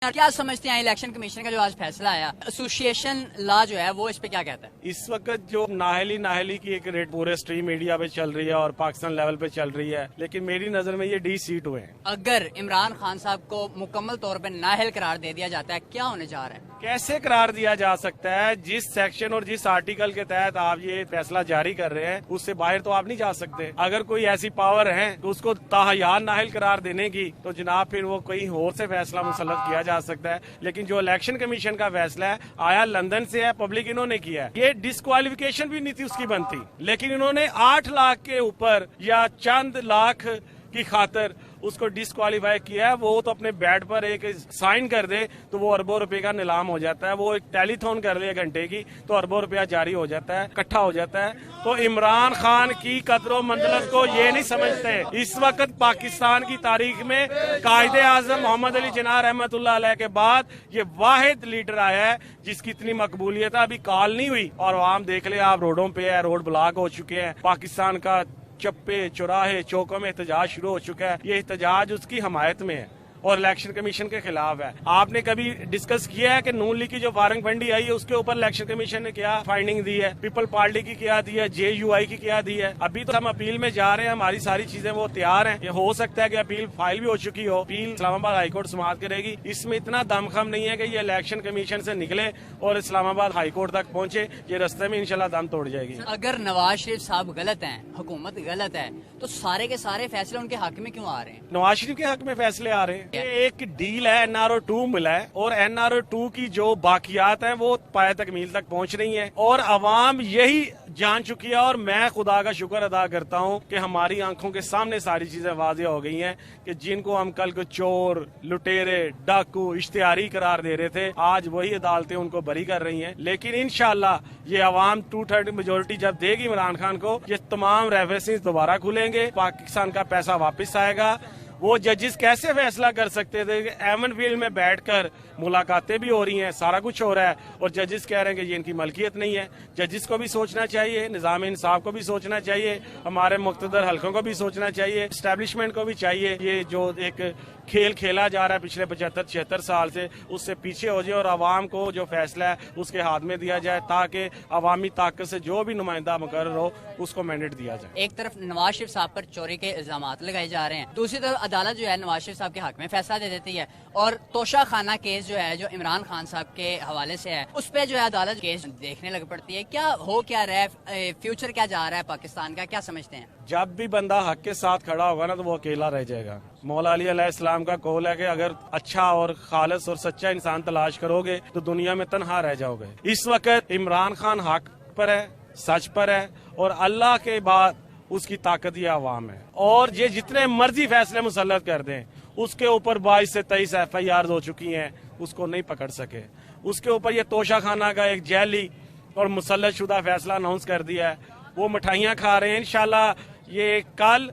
क्या समझते हैं इलेक्शन कमीशन का जो आज फैसला आया, एसोसिएशन लॉ जो है वो इस पे क्या कहता है? इस वक्त जो नाहली की एक रेट पूरे स्ट्रीम मीडिया पे चल रही है और पाकिस्तान लेवल पे चल रही है, लेकिन मेरी नजर में ये डी-सीट हुए हैं। अगर इमरान खान साहब को मुकम्मल तौर पे नाअहल करार दे दिया जाता है, क्या होने जा रहा है? कैसे करार दिया जा सकता है? जिस सेक्शन और जिस आर्टिकल के तहत आप ये फैसला जारी कर रहे हैं, उससे बाहर तो आप नहीं जा सकते। अगर कोई ऐसी पावर है तो उसको ताहयान नाअहल करार देने की, तो जनाब फिर वो कहीं और से फैसला मुसल्लत किया जा सकता है। लेकिन जो इलेक्शन कमीशन का फैसला है आया लंदन से है, पब्लिक इन्होंने किया है। ये डिस्क्वालिफिकेशन भी नहीं थी उसकी बनती, लेकिन इन्होंने 8 लाख के ऊपर या चंद लाख की खातर उसको डिस्क्वालीफाई किया है। वो तो अपने बैट पर एक साइन कर दे तो वो अरबों रुपए का नीलाम हो जाता है। वो एक टेलीथॉन कर ले घंटे की तो अरबों रुपया जारी हो जाता है, इकट्ठा हो जाता है। तो इमरान खान की कदरों मंजिलत को ये नहीं समझते। इस वक्त पाकिस्तान की तारीख में कायदे आजम मोहम्मद अली जिन्ना रहमतुल्लाह अलैह के बाद ये वाहिद लीडर आया है जिसकी इतनी मकबूलियत है। अभी कॉल नहीं हुई और आवाम देख ले आप रोडों पे है, रोड ब्लॉक हो चुके हैं। पाकिस्तान का चप्पे चौराहे चौकों में एहतजाज शुरू हो चुका है। ये एहतजाज उसकी हमायत में है और इलेक्शन कमीशन के खिलाफ है। आपने कभी डिस्कस किया है कि नून लीग की जो फारंग फंडी आई है उसके ऊपर इलेक्शन कमीशन ने क्या फाइंडिंग दी है, पीपल पार्टी की क्या दी है, JUI की क्या दी है? अभी तो हम अपील में जा रहे हैं, हमारी सारी चीजें वो तैयार हैं। ये हो सकता है कि अपील फाइल भी हो चुकी हो, अपील इस्लामाबाद हाईकोर्ट समाअत करेगी। इसमें इतना दमखम नहीं है कि ये इलेक्शन कमीशन से निकले और इस्लामाबाद हाईकोर्ट तक पहुंचे। ये रास्ते में इंशाल्लाह दम तोड़ जाएगी। अगर नवाज शरीफ साहब गलत हैं, हुकूमत गलत है, तो सारे के सारे फैसले उनके हक में क्यों आ रहे हैं? नवाज शरीफ के हक में फैसले आ रहे हैं। ये एक डील है, NRO-2 मिला है और NRO-2 की जो बाकियात हैं वो पाए तकमील तक पहुंच रही हैं और अवाम यही जान चुकी है। और मैं खुदा का शुक्र अदा करता हूं कि हमारी आंखों के सामने सारी चीजें वाज़ेह हो गई हैं कि जिनको हम कल को चोर, लुटेरे, डाकू, इश्तिहारी करार दे रहे थे, आज वही अदालतें उनको बरी कर रही हैं। लेकिन इंशाल्लाह ये अवाम 2/3 मेजोरिटी जब देगी इमरान खान को, ये तमाम रेफरेंसेस दोबारा खुलेंगे, पाकिस्तान का पैसा वापस आएगा। वो जजेस कैसे फैसला कर सकते थे? एवन फील्ड में बैठकर मुलाकातें भी हो रही हैं, सारा कुछ हो रहा है और जजेस कह रहे हैं कि ये इनकी मलकियत नहीं है। जजेस को भी सोचना चाहिए, निज़ाम इंसाफ को भी सोचना चाहिए, हमारे मुख्तदर हल्कों को भी सोचना चाहिए, एस्टेब्लिशमेंट को भी चाहिए। ये जो एक खेल खेला जा रहा है पिछले 75-76 साल से, उससे पीछे हो जाए और आवाम को जो फैसला है उसके हाथ में दिया जाए ताकि अवामी ताकत से जो भी नुमाइंदा मुकर्रर हो उसको मैंडेट दिया जाए। एक तरफ नवाज शरीफ साहब पर चोरी के इल्जाम लगाए जा रहे हैं, दूसरी तरफ अदालत जो है नवाज शरीफ साहब के हक में फैसला दे देती है और तोशा खाना केस जो है जो इमरान खान साहब के हवाले से है उस पे जो है अदालत केस देखने लग पड़ती है। क्या हो क्या रहा है, फ्यूचर क्या जा रहा है पाकिस्तान का, क्या समझते हैं? जब भी बंदा हक के साथ खड़ा होगा ना तो वो अकेला रह जाएगा। मौला अली अलैहिस्सलाम का कौल है कि अगर अच्छा और खालिस और सच्चा इंसान तलाश करोगे तो दुनिया में तन्हा रह जाओगे। इस वक्त इमरान खान हक पर है, सच पर है और अल्लाह के बाद उसकी ताकत ये अवाम है। और ये जितने मर्जी फैसले मुसल्लत कर दें, उसके ऊपर 22 से 23 FIR हो चुकी हैं, उसको नहीं पकड़ सके। उसके ऊपर ये तोशा खाना का एक जैली और मुसल्लत शुदा फैसला अनाउंस कर दिया है। वो मिठाइयाँ खा रहे हैं। इंशाल्लाह ये कल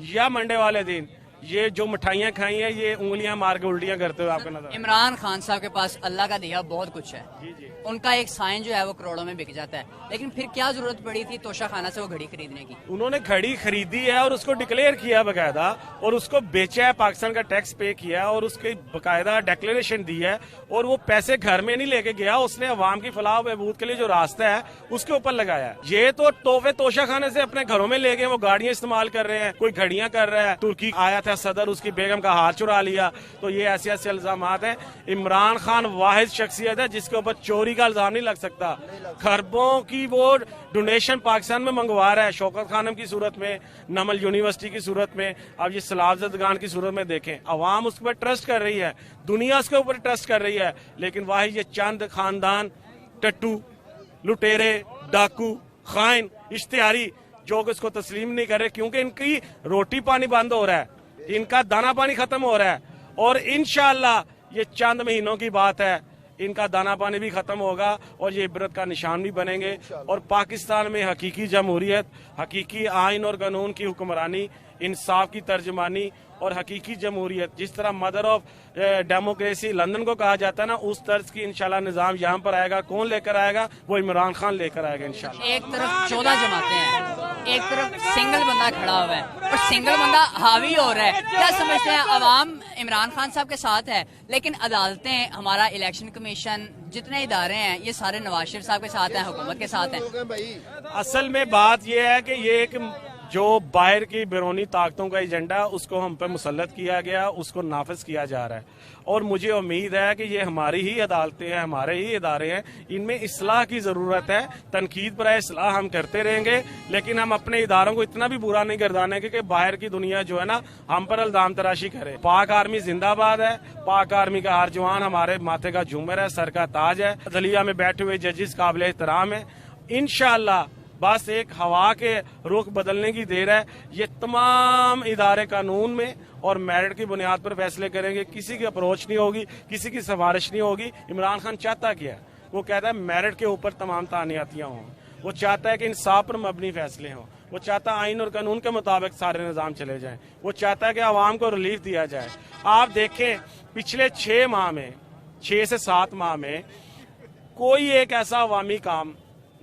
या मंडे वाले दिन ये जो मिठाइयाँ खाई हैं ये उंगलियां मार के उल्टियां करते हुए आपको नजर। इमरान खान साहब के पास अल्लाह का दिया बहुत कुछ है, जी जी। उनका एक साइन जो है वो करोड़ों में बिक जाता है, लेकिन फिर क्या जरूरत पड़ी थी तोशा खाना से वो घड़ी खरीदने की? उन्होंने घड़ी खरीदी है और उसको डिक्लेयर किया बकायदा और उसको बेचा है, पाकिस्तान का टैक्स पे किया और उसकी बकायदा डिक्लेरेशन दी है और वो पैसे घर में नहीं लेके गया, उसने अवाम की फलाह बहबूद के लिए जो रास्ता है उसके ऊपर लगाया है। ये तो तोहफे तोशा खाने से अपने घरों में ले गए, वो गाड़ियां इस्तेमाल कर रहे हैं, कोई घड़ियां कर रहा है। तुर्की आया था सदर, उसकी बेगम का हाथ चुरा लिया। तो ये ऐसे ऐसे इल्जामात हैं। इमरान खान वाहिद शख्सियत है जिसके ऊपर चोरी का इल्जाम नहीं लग सकता। खरबों की वो डोनेशन पाकिस्तान में मंगवा रहा है, शौकत खानम की सूरत में, नमल यूनिवर्सिटी की सूरत में, अब ये सलाफजदगान की सूरत में देखें। अवाम उसके ऊपर ट्रस्ट कर रही है, दुनिया उसके ऊपर ट्रस्ट कर रही है, लेकिन वाहिद ये चंद खानदान टट्टू, लुटेरे, डाकू, खाइन, इश्तिहारी जो इसको तस्लीम नहीं कर रहे, क्योंकि इनकी रोटी पानी बंद हो रहा है, इनका दाना पानी खत्म हो रहा है और इंशाअल्लाह ये चंद महीनों की बात है, इनका दाना पानी भी खत्म होगा और ये इबरत का निशान भी बनेंगे और पाकिस्तान में हकीकी जमहूरियत, हकीकी आइन और कानून की हुक्मरानी इंसाफ की तर्जमानी और हकीकी जमहूरियत, जिस तरह मदर ऑफ डेमोक्रेसी लंदन को कहा जाता है ना, उस तर्ज की इंशाल्लाह निज़ाम यहाँ पर आएगा। कौन लेकर आएगा? वो इमरान खान लेकर आएगा इंशाल्लाह। एक तरफ 14 जमातें हैं, एक तरफ सिंगल बंदा खड़ा हुआ है और सिंगल बंदा हावी हो रहा है। क्या समझते हैं? अवाम इमरान खान साहब के साथ है, लेकिन अदालतें, हमारा इलेक्शन कमीशन, जितने इदारे हैं, ये सारे नवाज शरीफ साहब के साथ हैं, हुकूमत के साथ हैं। असल में बात यह है कि ये एक जो बाहर की बैरूनी ताकतों का एजेंडा उसको हम पे मुसल्लत किया गया, उसको नाफिज किया जा रहा है। और मुझे उम्मीद है कि ये हमारी ही अदालतें हैं, हमारे ही इदारे हैं, इनमें इस्लाह की ज़रूरत है। तनकीद पर इस्लाह हम करते रहेंगे, लेकिन हम अपने इदारों को इतना भी बुरा नहीं गर्दानेंगे कि बाहर की दुनिया जो है ना हम पर इल्जाम तराशी करे। पाक आर्मी जिंदाबाद है। पाक आर्मी का हर जवान हमारे माथे का झूमर है, सर का ताज है। अदलिया में बैठे हुए जजेस काबिल एहतराम है। इंशाअल्लाह बस एक हवा के रुख बदलने की देर है। ये तमाम इदारे कानून में और मेरिट की बुनियाद पर फैसले करेंगे। किसी की अप्रोच नहीं होगी, किसी की सिफारिश नहीं होगी। इमरान खान चाहता क्या है? वो कहता है मेरिट के ऊपर तमाम तानियातियां हों। वो चाहता है कि इंसाफ पर मबनी फैसले हों। वो चाहता है आइन और कानून के मुताबिक सारे निज़ाम चले जाएं। वो चाहता है कि आवाम को रिलीफ दिया जाए। आप देखें पिछले 6 माह में, 6 से 7 माह में कोई एक ऐसा अवामी काम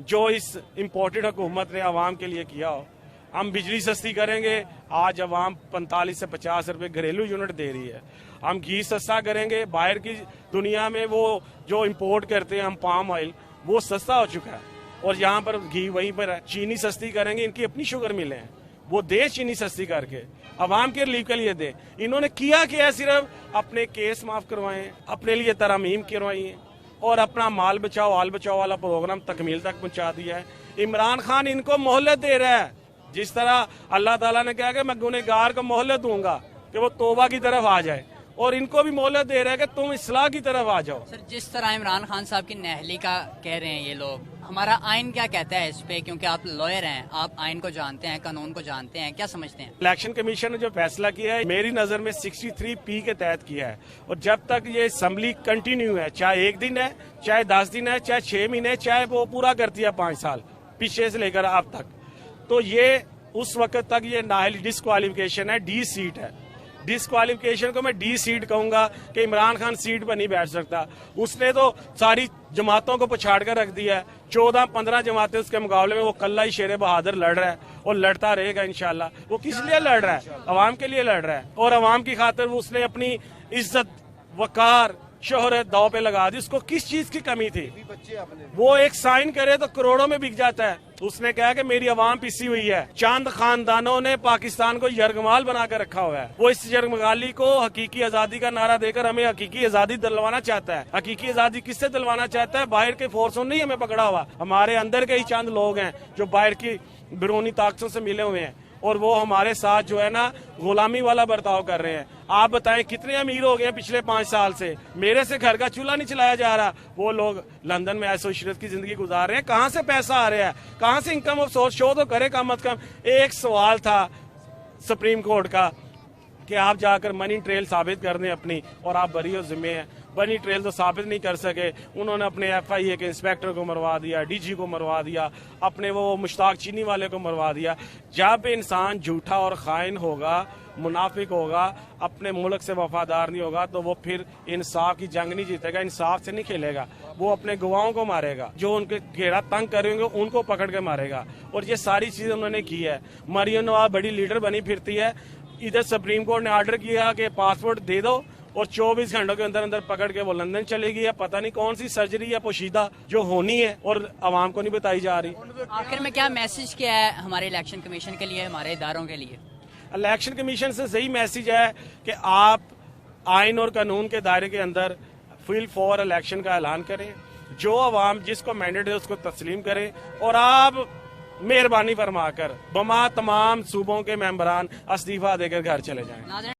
जो इस इम्पोर्टेड हुकूमत ने आवाम के लिए किया हो। हम बिजली सस्ती करेंगे, आज आवाम 45 से 50 रुपए घरेलू यूनिट दे रही है। हम घी सस्ता करेंगे, बाहर की दुनिया में वो जो इम्पोर्ट करते हैं हम पाम ऑयल, वो सस्ता हो चुका है और यहाँ पर घी वहीं पर है। चीनी सस्ती करेंगे, इनकी अपनी शुगर मिले हैं, वो दे चीनी सस्ती करके आवाम के रिलीफ के लिए दे। इन्होंने किया क्या? सिर्फ अपने केस माफ करवाए, अपने लिए तरमीम करवाई है और अपना माल बचाओ आल बचाओ वाला प्रोग्राम तकमील तक पहुंचा दिया है। इमरान खान इनको मोहलत दे रहा है, जिस तरह अल्लाह ताला ने कहा कि मैं गुनहगार को मोहलत दूंगा कि वो तौबा की तरफ आ जाए, और इनको भी मोहलत दे रहा है कि तुम इस्लाह की तरफ आ जाओ। सर, जिस तरह इमरान खान साहब की नहली का कह रहे हैं ये लोग, हमारा आइन क्या कहता है इस पे? क्योंकि आप लॉयर हैं, आप आइन को जानते हैं, कानून को जानते हैं, क्या समझते हैं? इलेक्शन कमीशन ने जो फैसला किया है मेरी नजर में 63P के तहत किया है, और जब तक ये असम्बली कंटिन्यू है, चाहे 1 दिन है, चाहे 10 दिन है, चाहे 6 महीने, चाहे वो पूरा करती है 5 साल पीछे से लेकर अब तक, तो ये उस वक्त तक ये नाअहल डिस्क्वालिफिकेशन है, डी सीट है। डिस्क्वालिफिकेशन को मैं डी सीट कहूंगा कि इमरान खान सीट पर नहीं बैठ सकता। उसने तो सारी जमातों को पछाड़ कर रख दिया है। 14-15 जमातें उसके मुकाबले में, वो कल्ला ही शेर बहादुर लड़ रहा है और लड़ता रहेगा इंशाल्लाह। वो किस लिए लड़ रहा है? अवाम के लिए लड़ रहा है, और अवाम की खातिर वो उसने अपनी इज्जत, वकार, शोहरत दाव पे लगा दी। उसको किस चीज की कमी थी? वो एक साइन करे तो करोड़ों में बिक जाता है। उसने कहा कि मेरी आवाम पिसी हुई है। चंद खानदानों ने पाकिस्तान को यरगमाल बनाकर रखा हुआ है। वो इस यरगमाली को हकीकी आजादी का नारा देकर हमें हकीकी आजादी दिलवाना चाहता है। हकीकी आजादी किससे दिलवाना चाहता है? बाहर के फोर्सों ने हमें पकड़ा हुआ, हमारे अंदर के ही चंद लोग हैं जो बाहर की बैरूनी ताकतों से मिले हुए हैं, और वो हमारे साथ जो है ना गुलामी वाला बर्ताव कर रहे हैं। आप बताएं कितने अमीर हो गए पिछले 5 साल से? मेरे से घर का चूल्हा नहीं चलाया जा रहा। वो लोग लंदन में ऐशो इशरत की जिंदगी गुजार रहे हैं। कहाँ से पैसा आ रहा है? कहाँ से इनकम ऑफ सोर्स शो तो करे कम अज कम। एक सवाल था सुप्रीम कोर्ट का कि आप जाकर मनी ट्रेल साबित कर दें अपनी, और आप बरी और जिम्मे हैं। मनी ट्रेल तो साबित नहीं कर सके। उन्होंने अपने FIA के इंस्पेक्टर को मरवा दिया, DG को मरवा दिया, अपने वो मुश्ताक चीनी वाले को मरवा दिया। जब इंसान झूठा और खाइन होगा, मुनाफिक होगा, अपने मुल्क से वफादार नहीं होगा, तो वो फिर इंसाफ की जंग नहीं जीतेगा, इंसाफ से नहीं खेलेगा। वो अपने गवाहों को मारेगा, जो उनके घेरा तंग करेंगे उनको पकड़ के मारेगा। और ये सारी चीजें उन्होंने की है। मरियम नवाज बड़ी लीडर बनी फिरती है। इधर सुप्रीम कोर्ट ने ऑर्डर किया कि पासपोर्ट दे दो, और 24 घंटों के अंदर अंदर पकड़ के वो लंदन चलेगी। है पता नहीं कौन सी सर्जरी या पोशीदा जो होनी है और आवाम को नहीं बताई जा रही। आखिर में क्या मैसेज क्या है हमारे इलेक्शन कमीशन के लिए, हमारे इदारों के लिए? इलेक्शन कमीशन से सही मैसेज है कि आप आइन और कानून के दायरे के अंदर फुल फॉर इलेक्शन का ऐलान करें। जो आवाम जिसको मैंडेट है उसको तस्लीम करें, और आप मेहरबानी फरमा कर बमा तमाम सूबों के मेंबरान इस्तीफा देकर घर चले जाएं।